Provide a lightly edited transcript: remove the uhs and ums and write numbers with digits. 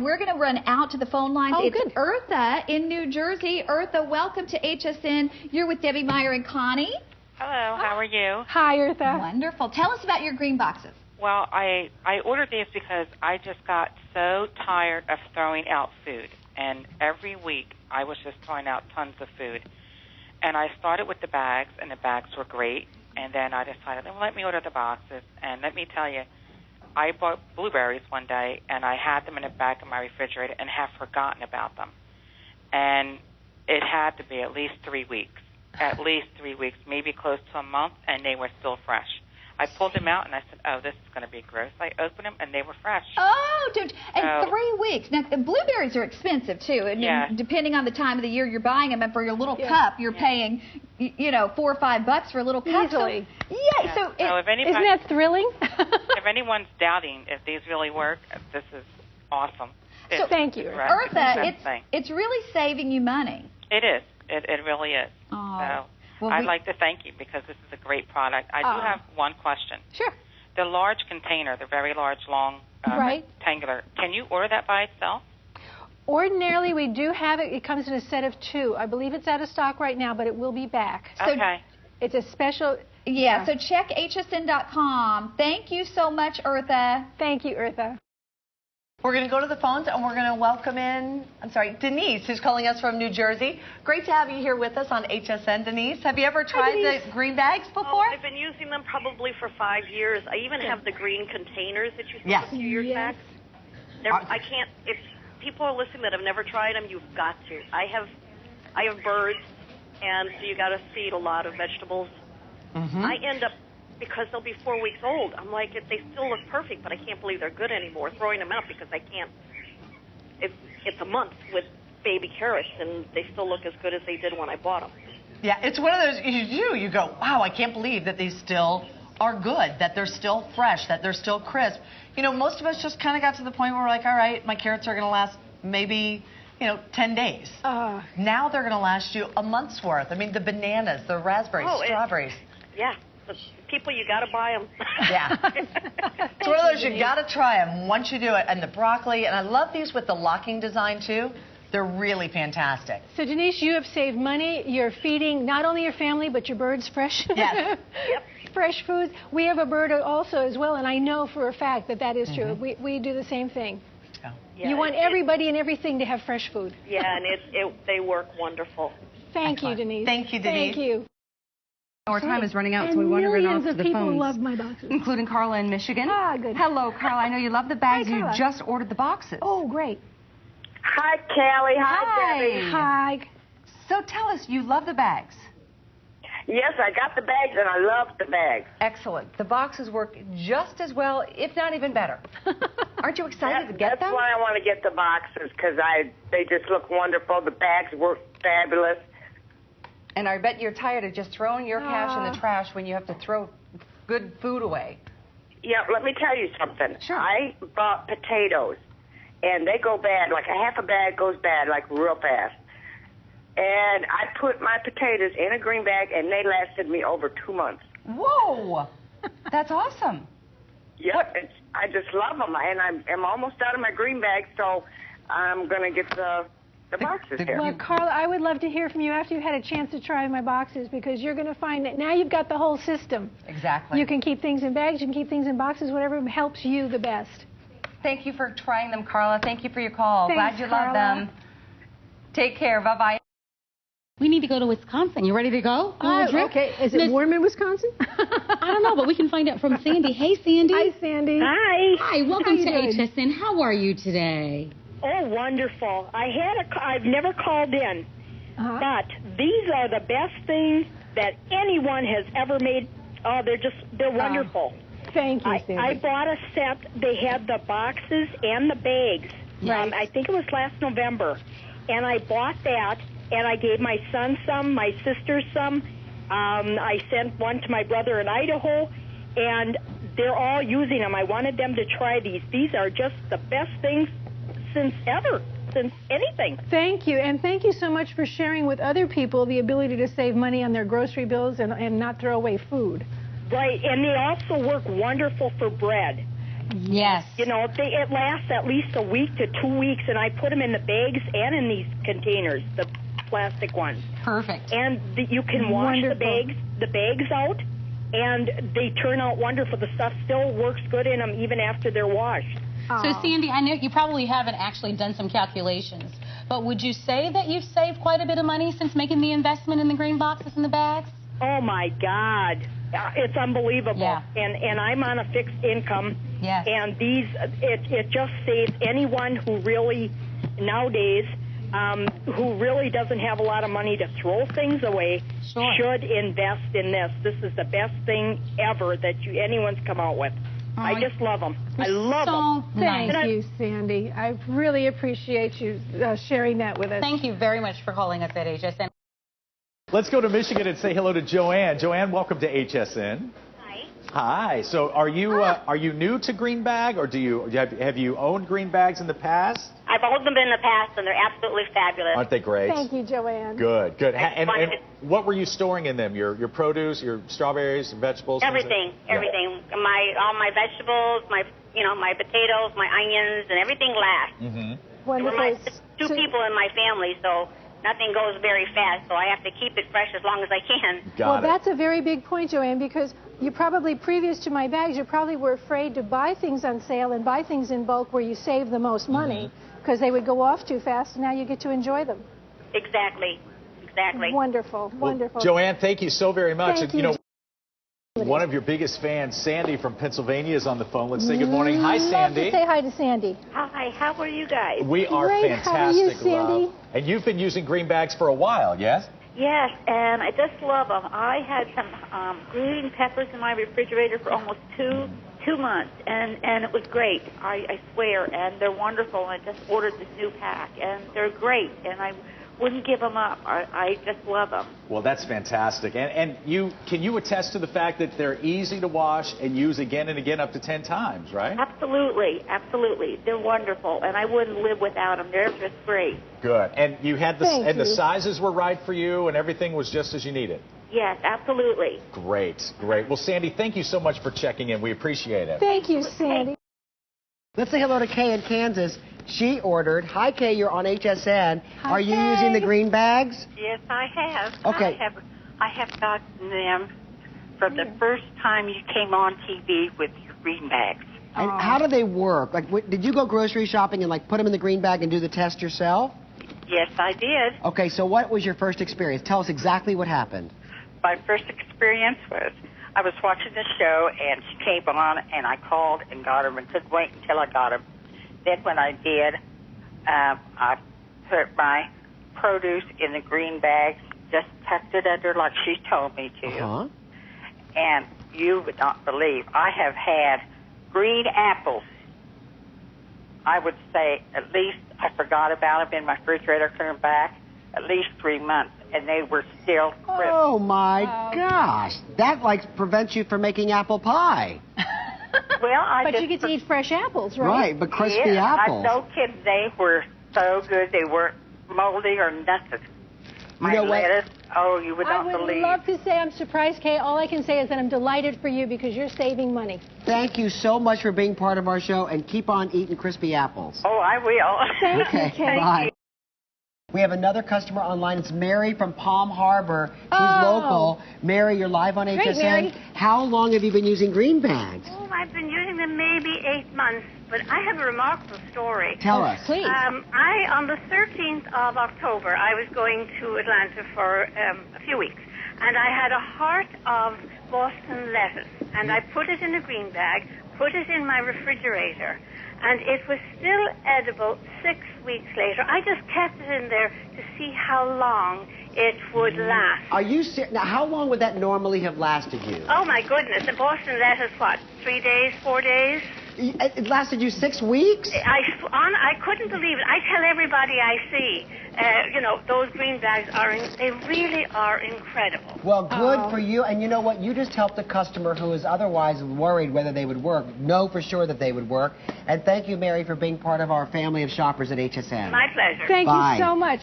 We're going to run out to the phone lines. Oh, it's good. Eartha in New Jersey. Eartha, welcome to HSN. You're with Debbie, Meyer, and Connie. Hello, how are you? Hi, Eartha. Wonderful. Tell us about your green boxes. Well, I ordered these because I just got so tired of throwing out food. And every week I was just throwing out tons of food. And I started with the bags, and the bags were great. And then I decided, well, let me order the boxes. And let me tell you, I bought blueberries one day, and I had them in the back of my refrigerator and have forgotten about them. And it had to be at least 3 weeks, maybe close to a month, and they were still fresh. I pulled them out, and I said, oh, this is going to be gross. I opened them, and they were fresh. Oh, and 3 weeks. Now, the blueberries are expensive, too. And Yeah. depending on the time of the year you're buying them, and for your little cup, you're paying, $4 or $5 for a little cup. Easily. So, if anybody, isn't that thrilling? if anyone's doubting if these really work, this is awesome. So, thank you. Right. Eartha, it's really saving you money. It is. It really is. Oh. So I'd like to thank you because this is a great product. I do have one question. Sure. The large container, the very large, long, rectangular, can you order that by itself? Ordinarily, we do have it. It comes in a set of 2. I believe it's out of stock right now, but it will be back. Okay. It's a special... Yeah, so check hsn.com. Thank you so much, Eartha. Thank you, Eartha. We're going to go to the phones, and we're going to welcome in, Denise, who's calling us from New Jersey. Great to have you here with us on HSN, Denise. Have you ever tried the green bags before? Oh, I've been using them probably for 5 years. I even have the green containers that you saw a few years back. I can't, if people are listening that have never tried them, you've got to. I have birds, and so you got to feed a lot of vegetables. I end up, because they'll be 4 weeks old, I'm like, they still look perfect, but I can't believe they're good anymore. Throwing them out because I can't. It's a month with baby carrots, and they still look as good as they did when I bought them. Yeah, it's one of those, you go, wow, I can't believe that these still are good, that they're still fresh, that they're still crisp. Most of us just kind of got to the point where we're like, all right, my carrots are going to last maybe 10 days. Now they're going to last you a month's worth. I mean, the bananas, the raspberries, strawberries. Yeah. People, you got to buy them. Yeah. It's one of those, you got to try them once you do it. And the broccoli, and I love these with the locking design, too. They're really fantastic. So, Denise, you have saved money. You're feeding not only your family, but your birds fresh. Yes. Fresh foods. We have a bird also as well, and I know for a fact that is true. We do the same thing. Yeah, you want everybody and everything to have fresh food. Yeah, and they work wonderful. Thank you, Denise. Thank you, Denise. Thank you. Our time is running out, so we want to run off to the phones. Millions of people love my boxes. Including Carla in Michigan. Ah, good. Hello, Carla. I know you love the bags. Hi, you Carla. just ordered the boxes. Oh, great. Hi, Callie. Hi, Debbie. Hi. So tell us, you love the bags. Yes, I got the bags, and I love the bags. Excellent. The boxes work just as well, if not even better. Aren't you excited to get them? That's why I want to get the boxes, because they just look wonderful. The bags work fabulous. And I bet you're tired of just throwing your cash in the trash when you have to throw good food away. Yeah, let me tell you something. Sure. I bought potatoes, and they go bad. Like a half a bag goes bad, like real fast. And I put my potatoes in a green bag, and they lasted me over 2 months. Whoa! That's awesome. Yep, I just love them. And I'm almost out of my green bag, so I'm going to get the boxes here. Well, Carla, I would love to hear from you after you've had a chance to try my boxes, because you're going to find that now you've got the whole system. Exactly. You can keep things in bags, you can keep things in boxes, whatever helps you the best. Thank you for trying them, Carla. Thank you for your call. Thanks, Glad you love them. Take care. Bye-bye. We need to go to Wisconsin. You ready to go? Okay. Is it warm in Wisconsin? I don't know, but we can find out from Sandy. Hey, Sandy. Hi, Sandy. Hi. Hi, welcome to HSN. How are you today? Oh, wonderful. I've never called in, but these are the best things that anyone has ever made. Oh, they're wonderful. Thank you, Sandy. I bought a set. They had the boxes and the bags. Right. I think it was last November. And I bought that, and I gave my son some, my sister some. I sent one to my brother in Idaho, and they're all using them. I wanted them to try these. These are just the best things since anything. Thank you, and thank you so much for sharing with other people the ability to save money on their grocery bills and not throw away food. Right, and they also work wonderful for bread. Yes. You know, it lasts at least a week to 2 weeks, and I put them in the bags and in these containers, the plastic ones. Perfect. And you can wash the bags out, and they turn out wonderful. The stuff still works good in them even after they're washed. So, Sandy, I know you probably haven't actually done some calculations, but would you say that you've saved quite a bit of money since making the investment in the green boxes and the bags? Oh, my God. It's unbelievable. Yeah. And I'm on a fixed income. Yes. And it just saves anyone who really, nowadays, who really doesn't have a lot of money to throw things away, should invest in this. This is the best thing ever that anyone's come out with. I just love them. I love them. Thank you, Sandy. I really appreciate you sharing that with us. Thank you very much for calling us at HSN. Let's go to Michigan and say hello to Joanne. Joanne, welcome to HSN. Hi. So are you new to GreenBag, or have you owned GreenBags in the past? I've owned them in the past, and they're absolutely fabulous. Aren't they great? Thank you, Joanne. Good. And what were you storing in them? Your produce, your strawberries, vegetables? Everything. All my vegetables, my potatoes, my onions, and everything lasts. Mm-hmm. Wonderful. We're two people in my family, so nothing goes very fast, so I have to keep it fresh as long as I can. That's a very big point, Joanne, because you probably, previous to my bags, you probably were afraid to buy things on sale and buy things in bulk where you save the most money because they would go off too fast, and now you get to enjoy them. Exactly. Wonderful. Joanne, thank you so very much. Thank you. One of your biggest fans, Sandy from Pennsylvania, is on the phone. Let's say good morning. Hi, Sandy. Love to say hi to Sandy. Hi, how are you guys? We are Great. fantastic, How are you, Sandy? love. And you've been using GreenBags for a while, yes? Yes, and I just love them. I had some green peppers in my refrigerator for almost two months, and it was great. I swear, and they're wonderful. I just ordered this new pack, and they're great, and I wouldn't give them up. I just love them. Well, that's fantastic. And can you attest to the fact that they're easy to wash and use again and again up to 10 times, right? Absolutely. They're wonderful, and I wouldn't live without them. They're just great. Good. And you had the sizes were right for you, and everything was just as you needed. Yes, absolutely. Great. Well, Sandy, thank you so much for checking in. We appreciate it. Thank you, Sandy. Let's say hello to Kay in Kansas. She ordered. Hi, Kay. You're on HSN. Hi, Are you Kay. using the green bags? Yes, I have. Okay. I have gotten them from the first time you came on TV with your green bags. And how do they work? Like, did you go grocery shopping and put them in the green bag and do the test yourself? Yes, I did. Okay, so what was your first experience? Tell us exactly what happened. My first experience was I was watching the show, and she came on, and I called and got them and couldn't wait until I got them. Then when I did, I put my produce in the green bag, just tucked it under like she told me to. And you would not believe, I have had green apples. I would say at least, I forgot about them in my refrigerator, coming back, at least 3 months, and they were still crisp. Oh, my gosh. That, prevents you from making apple pie. Well, But you get to eat fresh apples, right? Right, but crispy apples. No kidding, they were so good. They weren't moldy or nothing. My lettuce, you would not believe. I would love to say I'm surprised, Kay. All I can say is that I'm delighted for you because you're saving money. Thank you so much for being part of our show, and keep on eating crispy apples. Oh, I will. Thank you, Kay. Bye. We have another customer online. It's Mary from Palm Harbor. She's local. Mary, you're live on HSN. Mary. How long have you been using GreenBags? Oh, I've been using them maybe 8 months, but I have a remarkable story. Tell us. Please. On the 13th of October, I was going to Atlanta for a few weeks, and I had a heart of Boston lettuce, and I put it in a green bag, put it in my refrigerator, and it was still edible 6 weeks later. I just kept it in there to see how long it would last. Are you serious? Now, how long would that normally have lasted you? Oh, my goodness. The Boston lettuce, what, 3 days, 4 days? It lasted you 6 weeks? I couldn't believe it. I tell everybody I see, those green bags they really are incredible. Well, good for you. And you know what? You just helped a customer who was otherwise worried whether they would work. Know for sure that they would work. And thank you, Mary, for being part of our family of shoppers at HSN. My pleasure. Thank you so much.